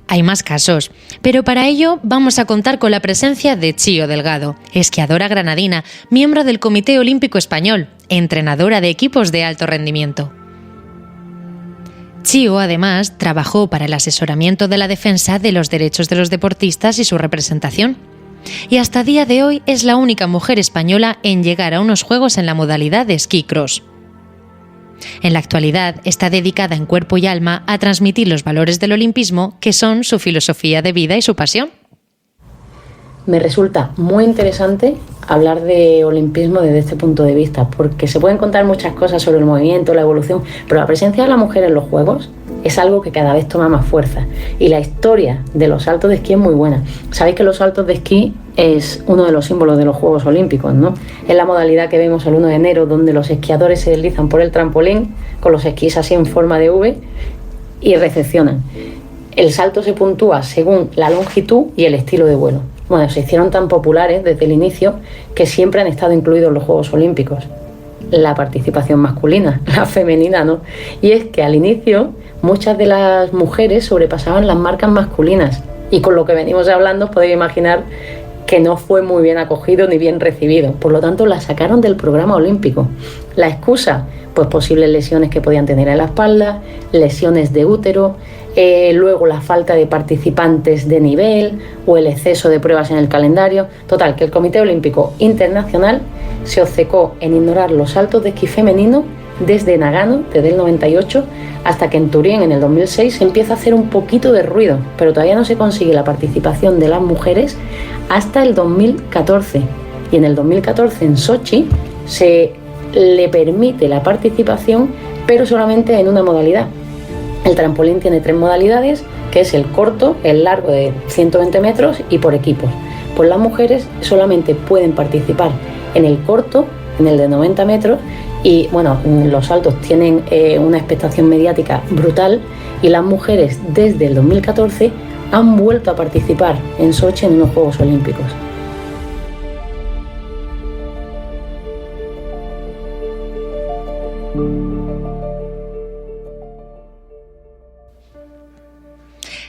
Hay más casos, pero para ello vamos a contar con la presencia de Chío Delgado, esquiadora granadina, miembro del Comité Olímpico Español, entrenadora de equipos de alto rendimiento. Chío, además, trabajó para el asesoramiento de la defensa de los derechos de los deportistas y su representación. Y hasta día de hoy es la única mujer española en llegar a unos Juegos en la modalidad de esquí cross. En la actualidad está dedicada en cuerpo y alma a transmitir los valores del olimpismo, que son su filosofía de vida y su pasión. Me resulta muy interesante hablar de olimpismo desde este punto de vista, porque se pueden contar muchas cosas sobre el movimiento, la evolución, pero la presencia de la mujer en los Juegos es algo que cada vez toma más fuerza. Y la historia de los saltos de esquí es muy buena. Sabéis que los saltos de esquí es uno de los símbolos de los Juegos Olímpicos, ¿no? Es la modalidad que vemos el 1 de enero, donde los esquiadores se deslizan por el trampolín con los esquís así en forma de V y recepcionan. El salto se puntúa según la longitud y el estilo de vuelo. Bueno, se hicieron tan populares desde el inicio que siempre han estado incluidos en los Juegos Olímpicos. La participación masculina, la femenina, ¿no? Y es que al inicio muchas de las mujeres sobrepasaban las marcas masculinas y con lo que venimos hablando os podéis imaginar que no fue muy bien acogido ni bien recibido. Por lo tanto, la sacaron del programa olímpico. La excusa, pues posibles lesiones que podían tener en la espalda, lesiones de útero, luego la falta de participantes de nivel o el exceso de pruebas en el calendario. Total, que el Comité Olímpico Internacional se obcecó en ignorar los saltos de esquí femenino desde Nagano, desde el 98, hasta que en Turín, en el 2006, se empieza a hacer un poquito de ruido, pero todavía no se consigue la participación de las mujeres hasta el 2014. Y en el 2014, en Sochi, se le permite la participación, pero solamente en una modalidad. El trampolín tiene 3 modalidades, que es el corto, el largo de 120 metros y por equipos. Pues las mujeres solamente pueden participar en el corto, en el de 90 metros, y bueno, los saltos tienen una expectación mediática brutal, y las mujeres desde el 2014 han vuelto a participar en Sochi en unos Juegos Olímpicos.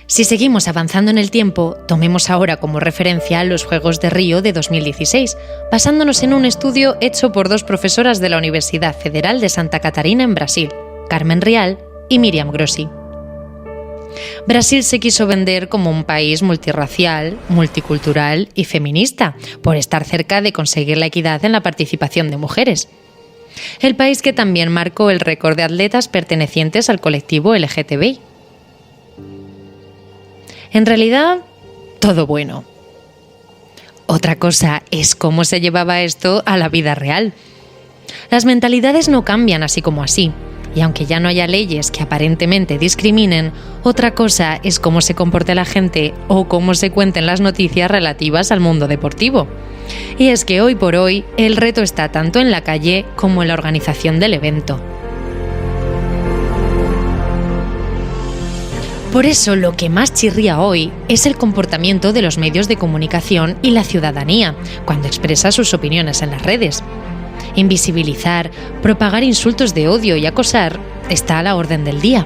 Si seguimos avanzando en el tiempo, tomemos ahora como referencia los Juegos de Río de 2016, basándonos en un estudio hecho por 2 profesoras de la Universidad Federal de Santa Catarina en Brasil, Carmen Rial y Miriam Grossi. Brasil se quiso vender como un país multirracial, multicultural y feminista, por estar cerca de conseguir la equidad en la participación de mujeres. El país que también marcó el récord de atletas pertenecientes al colectivo LGTBI. En realidad, todo bueno. Otra cosa es cómo se llevaba esto a la vida real. Las mentalidades no cambian así como así, y aunque ya no haya leyes que aparentemente discriminen, otra cosa es cómo se comporte la gente o cómo se cuenten las noticias relativas al mundo deportivo. Y es que hoy por hoy el reto está tanto en la calle como en la organización del evento. Por eso lo que más chirría hoy es el comportamiento de los medios de comunicación y la ciudadanía cuando expresa sus opiniones en las redes. Invisibilizar, propagar insultos de odio y acosar está a la orden del día.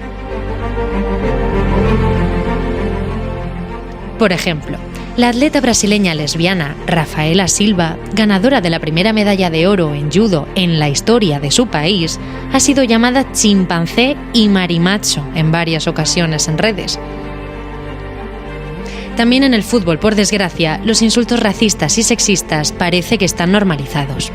Por ejemplo, la atleta brasileña lesbiana Rafaela Silva, ganadora de la primera medalla de oro en judo en la historia de su país, ha sido llamada chimpancé y marimacho en varias ocasiones en redes. También en el fútbol, por desgracia, los insultos racistas y sexistas parece que están normalizados.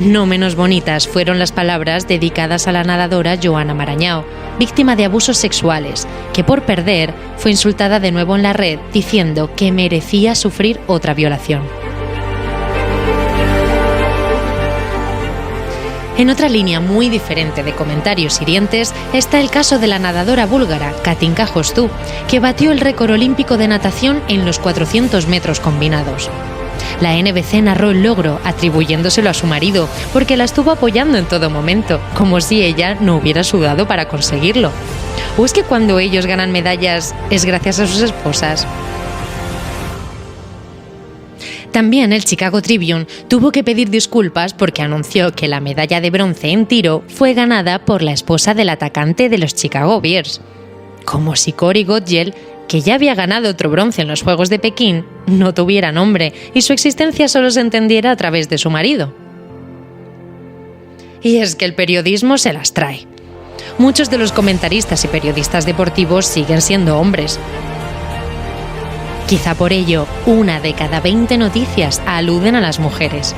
No menos bonitas fueron las palabras dedicadas a la nadadora Joana Maranhão, víctima de abusos sexuales, que por perder fue insultada de nuevo en la red diciendo que merecía sufrir otra violación. En otra línea muy diferente de comentarios hirientes está el caso de la nadadora búlgara Katinka Hosszu, que batió el récord olímpico de natación en los 400 metros combinados. La NBC narró el logro atribuyéndoselo a su marido porque la estuvo apoyando en todo momento, como si ella no hubiera sudado para conseguirlo. ¿O es que cuando ellos ganan medallas es gracias a sus esposas? También el Chicago Tribune tuvo que pedir disculpas porque anunció que la medalla de bronce en tiro fue ganada por la esposa del atacante de los Chicago Bears. Como si Cory Gottsell, que ya había ganado otro bronce en los Juegos de Pekín, no tuviera nombre y su existencia solo se entendiera a través de su marido. Y es que el periodismo se las trae. Muchos de los comentaristas y periodistas deportivos siguen siendo hombres. Quizá por ello, 1 de cada 20 noticias aluden a las mujeres.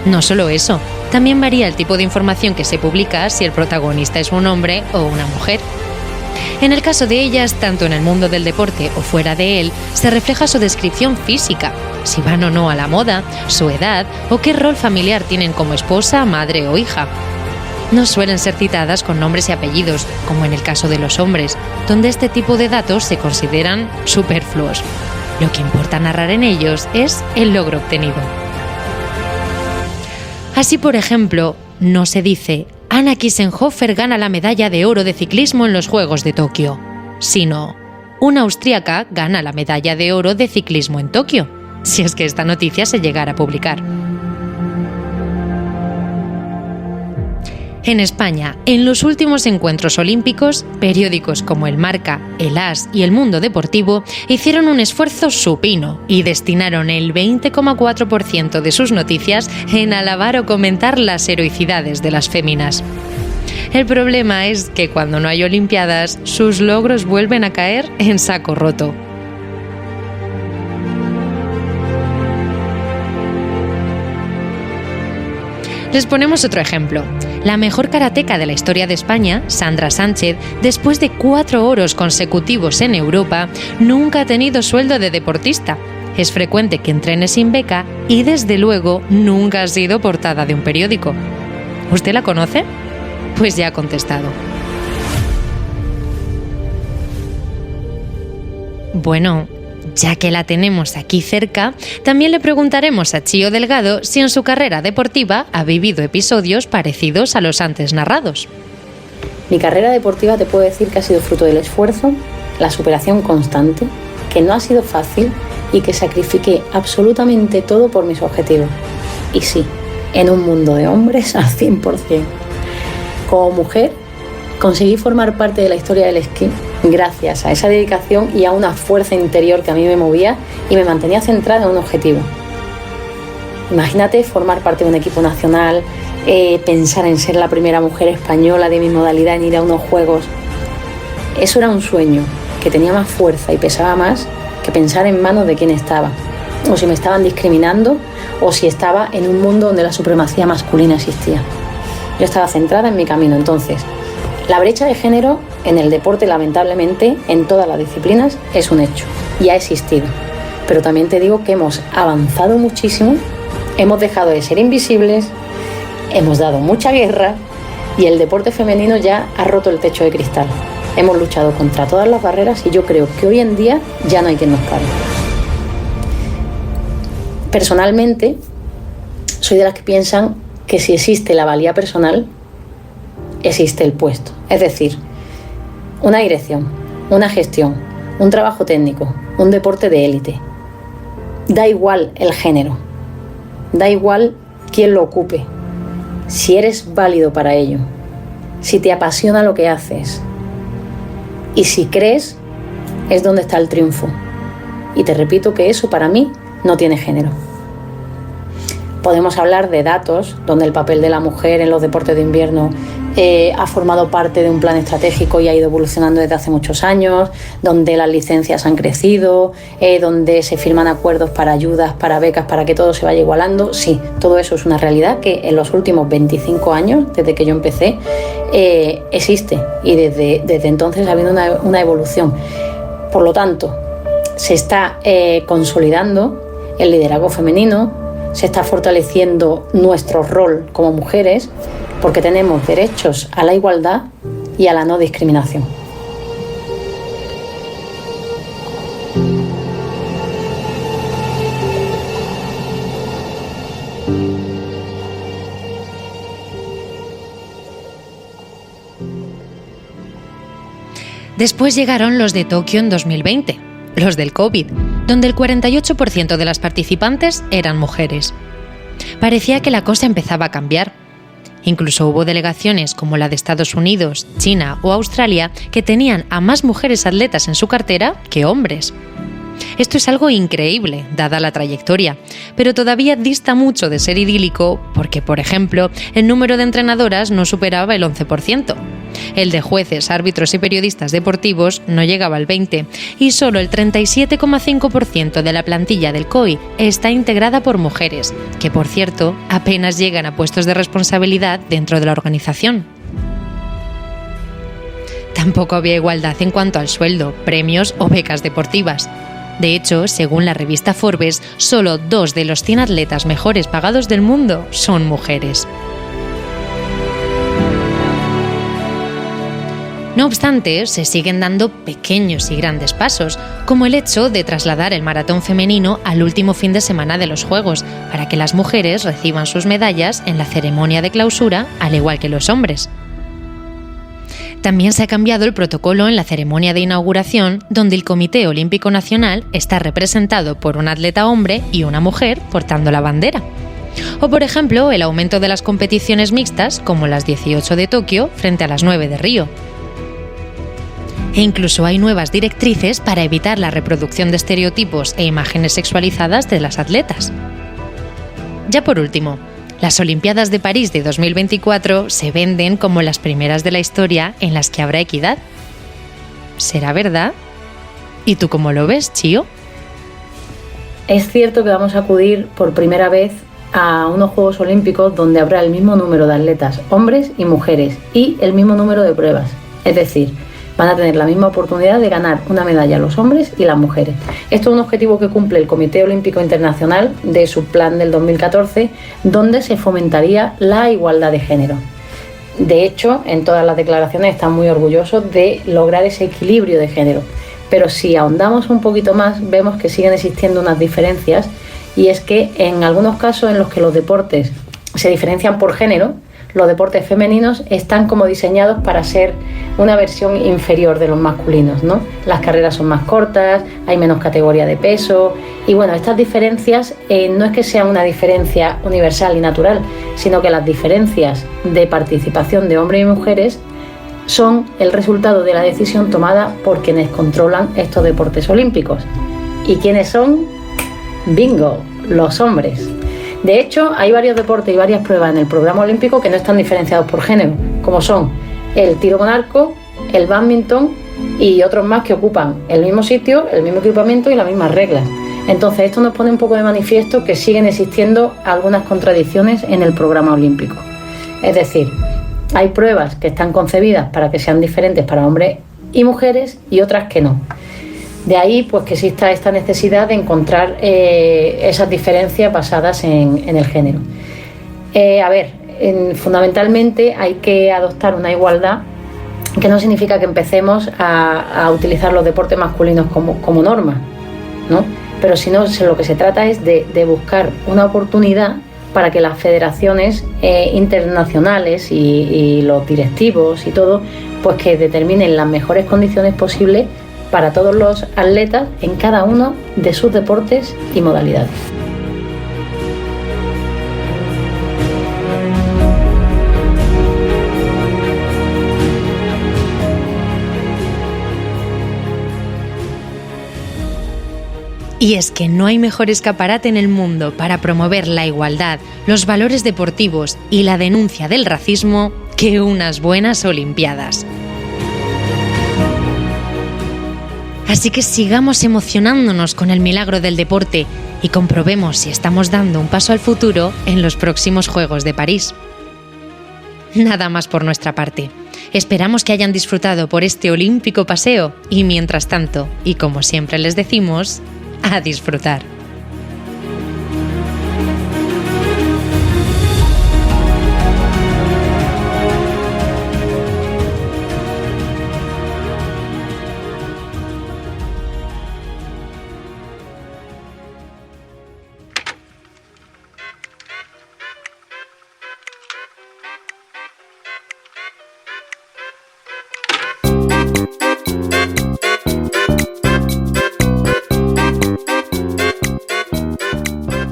No solo eso, también varía el tipo de información que se publica si el protagonista es un hombre o una mujer. En el caso de ellas, tanto en el mundo del deporte o fuera de él, se refleja su descripción física, si van o no a la moda, su edad o qué rol familiar tienen como esposa, madre o hija. No suelen ser citadas con nombres y apellidos, como en el caso de los hombres, donde este tipo de datos se consideran superfluos. Lo que importa narrar en ellos es el logro obtenido. Así, por ejemplo, no se dice Anna Kiesenhofer gana la medalla de oro de ciclismo en los Juegos de Tokio, sino una austríaca gana la medalla de oro de ciclismo en Tokio, si es que esta noticia se llegara a publicar. En España, en los últimos encuentros olímpicos, periódicos como El Marca, El As y El Mundo Deportivo hicieron un esfuerzo supino y destinaron el 20,4% de sus noticias en alabar o comentar las heroicidades de las féminas. El problema es que cuando no hay Olimpiadas, sus logros vuelven a caer en saco roto. Les ponemos otro ejemplo. La mejor karateca de la historia de España, Sandra Sánchez, después de 4 oros consecutivos en Europa, nunca ha tenido sueldo de deportista. Es frecuente que entrene sin beca y, desde luego, nunca ha sido portada de un periódico. ¿Usted la conoce? Pues ya ha contestado. Bueno, ya que la tenemos aquí cerca, también le preguntaremos a Chío Delgado si en su carrera deportiva ha vivido episodios parecidos a los antes narrados. Mi carrera deportiva te puedo decir que ha sido fruto del esfuerzo, la superación constante, que no ha sido fácil y que sacrifiqué absolutamente todo por mis objetivos. Y sí, en un mundo de hombres al 100%. Como mujer, conseguí formar parte de la historia del esquí gracias a esa dedicación y a una fuerza interior que a mí me movía y me mantenía centrada en un objetivo. Imagínate formar parte de un equipo nacional, pensar en ser la primera mujer española de mi modalidad en ir a unos juegos. Eso era un sueño que tenía más fuerza y pesaba más que pensar en manos de quién estaba, o si me estaban discriminando, o si estaba en un mundo donde la supremacía masculina existía. Yo estaba centrada en mi camino. Entonces, la brecha de género en el deporte, lamentablemente, en todas las disciplinas, es un hecho y ha existido. Pero también te digo que hemos avanzado muchísimo, hemos dejado de ser invisibles, hemos dado mucha guerra y el deporte femenino ya ha roto el techo de cristal. Hemos luchado contra todas las barreras y yo creo que hoy en día ya no hay quien nos pare. Personalmente, soy de las que piensan que si existe la valía personal, existe el puesto. Es decir, una dirección, una gestión, un trabajo técnico, un deporte de élite. Da igual el género, da igual quién lo ocupe, si eres válido para ello, si te apasiona lo que haces y si crees, es donde está el triunfo. Y te repito que eso para mí no tiene género. Podemos hablar de datos, donde el papel de la mujer en los deportes de invierno ha formado parte de un plan estratégico y ha ido evolucionando desde hace muchos años, donde las licencias han crecido, donde se firman acuerdos para ayudas, para becas, para que todo se vaya igualando. Sí, todo eso es una realidad que en los últimos 25 años, desde que yo empecé, existe y desde entonces ha habido una evolución. Por lo tanto, se está consolidando el liderazgo femenino, se está fortaleciendo nuestro rol como mujeres porque tenemos derechos a la igualdad y a la no discriminación. Después llegaron los de Tokio en 2020, los del COVID, donde el 48% de las participantes eran mujeres. Parecía que la cosa empezaba a cambiar. Incluso hubo delegaciones como la de Estados Unidos, China o Australia que tenían a más mujeres atletas en su cartera que hombres. Esto es algo increíble, dada la trayectoria, pero todavía dista mucho de ser idílico porque, por ejemplo, el número de entrenadoras no superaba el 11%. El de jueces, árbitros y periodistas deportivos no llegaba al 20% y solo el 37,5% de la plantilla del COI está integrada por mujeres, que por cierto apenas llegan a puestos de responsabilidad dentro de la organización. Tampoco había igualdad en cuanto al sueldo, premios o becas deportivas. De hecho, según la revista Forbes, solo 2 de los 100 atletas mejores pagados del mundo son mujeres. No obstante, se siguen dando pequeños y grandes pasos, como el hecho de trasladar el maratón femenino al último fin de semana de los Juegos, para que las mujeres reciban sus medallas en la ceremonia de clausura, al igual que los hombres. También se ha cambiado el protocolo en la ceremonia de inauguración, donde el Comité Olímpico Nacional está representado por un atleta hombre y una mujer portando la bandera. O, por ejemplo, el aumento de las competiciones mixtas, como las 18 de Tokio frente a las 9 de Río. E incluso hay nuevas directrices para evitar la reproducción de estereotipos e imágenes sexualizadas de las atletas. Ya por último, las Olimpiadas de París de 2024 se venden como las primeras de la historia en las que habrá equidad. ¿Será verdad? ¿Y tú cómo lo ves, Chío? Es cierto que vamos a acudir por primera vez a unos Juegos Olímpicos donde habrá el mismo número de atletas, hombres y mujeres, y el mismo número de pruebas. Es decir, van a tener la misma oportunidad de ganar una medalla los hombres y las mujeres. Esto es un objetivo que cumple el Comité Olímpico Internacional de su plan del 2014, donde se fomentaría la igualdad de género. De hecho, en todas las declaraciones están muy orgullosos de lograr ese equilibrio de género. Pero si ahondamos un poquito más, vemos que siguen existiendo unas diferencias, y es que en algunos casos en los que los deportes se diferencian por género, los deportes femeninos están como diseñados para ser una versión inferior de los masculinos, ¿no? Las carreras son más cortas, hay menos categoría de peso, y bueno, estas diferencias no es que sean una diferencia universal y natural, sino que las diferencias de participación de hombres y mujeres son el resultado de la decisión tomada por quienes controlan estos deportes olímpicos. ¿Y quiénes son? ¡Bingo! Los hombres. De hecho, hay varios deportes y varias pruebas en el programa olímpico que no están diferenciados por género, como son el tiro con arco, el bádminton y otros más que ocupan el mismo sitio, el mismo equipamiento y las mismas reglas. Entonces, esto nos pone un poco de manifiesto que siguen existiendo algunas contradicciones en el programa olímpico. Es decir, hay pruebas que están concebidas para que sean diferentes para hombres y mujeres y otras que no. De ahí pues que exista esta necesidad de encontrar esas diferencias basadas en el género. Fundamentalmente hay que adoptar una igualdad, que no significa que empecemos a utilizar los deportes masculinos como norma, ¿no? Pero sino lo que se trata es de buscar una oportunidad para que las federaciones internacionales y los directivos y todo, pues que determinen las mejores condiciones posibles para todos los atletas en cada uno de sus deportes y modalidades. Y es que no hay mejor escaparate en el mundo para promover la igualdad, los valores deportivos y la denuncia del racismo que unas buenas Olimpiadas. Así que sigamos emocionándonos con el milagro del deporte y comprobemos si estamos dando un paso al futuro en los próximos Juegos de París. Nada más por nuestra parte. Esperamos que hayan disfrutado por este olímpico paseo y mientras tanto, y como siempre les decimos, a disfrutar.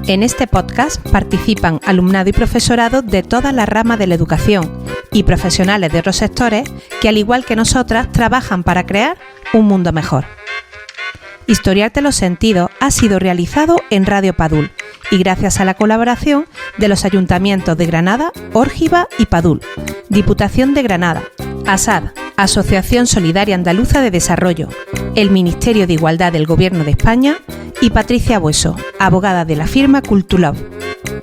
En este podcast participan alumnado y profesorado de todas las ramas de la educación y profesionales de otros sectores que, al igual que nosotras, trabajan para crear un mundo mejor. Historiarte los sentidos ha sido realizado en Radio Padul y gracias a la colaboración de los ayuntamientos de Granada, Órgiva y Padul, Diputación de Granada, ASAD, Asociación Solidaria Andaluza de Desarrollo, el Ministerio de Igualdad del Gobierno de España y Patricia Bueso, abogada de la firma Cultulove.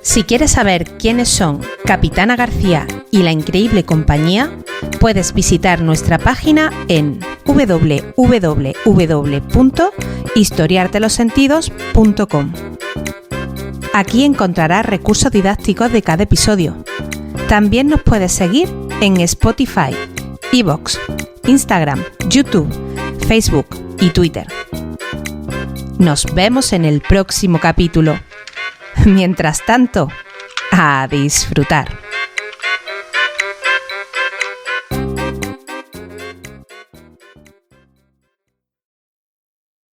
Si quieres saber quiénes son Capitana García y La Increíble Compañía, puedes visitar nuestra página en www.historiartelosentidos.com. Aquí encontrarás recursos didácticos de cada episodio. También nos puedes seguir en Spotify, iVoox, Instagram, YouTube, Facebook y Twitter. Nos vemos en el próximo capítulo. Mientras tanto, a disfrutar.